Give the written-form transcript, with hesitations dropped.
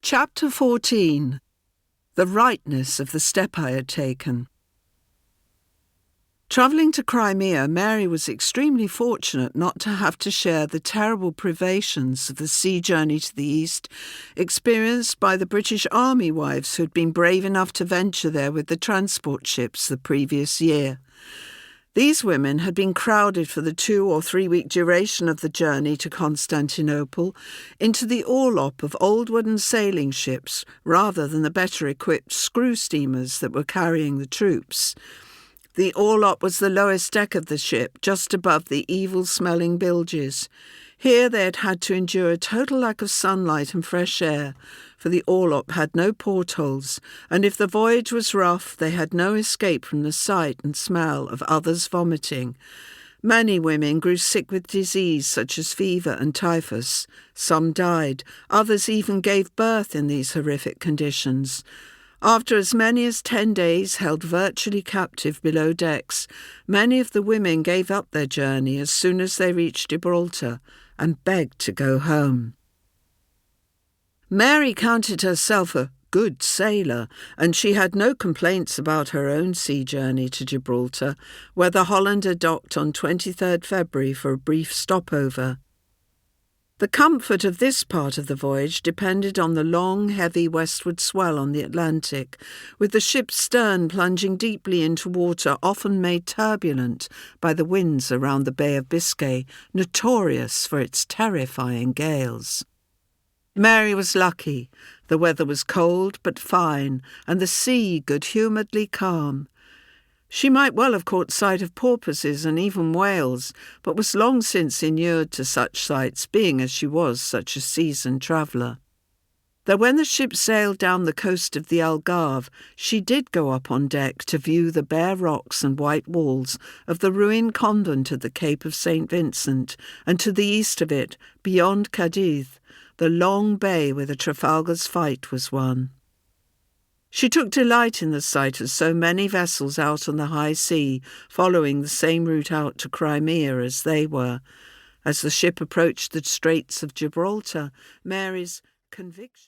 Chapter 14. The rightness of the step I had taken. Travelling to Crimea, Mary was extremely fortunate not to have to share the terrible privations of the sea journey to the east experienced by the British Army wives who had been brave enough to venture there with the transport ships the previous year. These women had been crowded for the 2 or 3 week duration of the journey to Constantinople into the orlop of old wooden sailing ships rather than the better equipped screw steamers that were carrying the troops. The orlop was the lowest deck of the ship, just above the evil-smelling bilges. Here they had had to endure a total lack of sunlight and fresh air, for the orlop had no portholes, and if the voyage was rough, they had no escape from the sight and smell of others vomiting. Many women grew sick with disease such as fever and typhus. Some died. Others even gave birth in these horrific conditions. After as many as 10 days held virtually captive below decks, many of the women gave up their journey as soon as they reached Gibraltar and begged to go home. Mary counted herself a good sailor, and she had no complaints about her own sea journey to Gibraltar, where the Hollander docked on 23rd February for a brief stopover. The comfort of this part of the voyage depended on the long, heavy westward swell on the Atlantic, with the ship's stern plunging deeply into water often made turbulent by the winds around the Bay of Biscay, notorious for its terrifying gales. Mary was lucky. The weather was cold but fine, and the sea good-humouredly calm. She might well have caught sight of porpoises and even whales, but was long since inured to such sights, being as she was such a seasoned traveller. Though when the ship sailed down the coast of the Algarve, she did go up on deck to view the bare rocks and white walls of the ruined convent at the Cape of St. Vincent, and to the east of it, beyond Cadiz, the long bay where the Trafalgar's fight was won. She took delight in the sight of so many vessels out on the high sea, following the same route out to Crimea as they were. As the ship approached the Straits of Gibraltar, Mary's conviction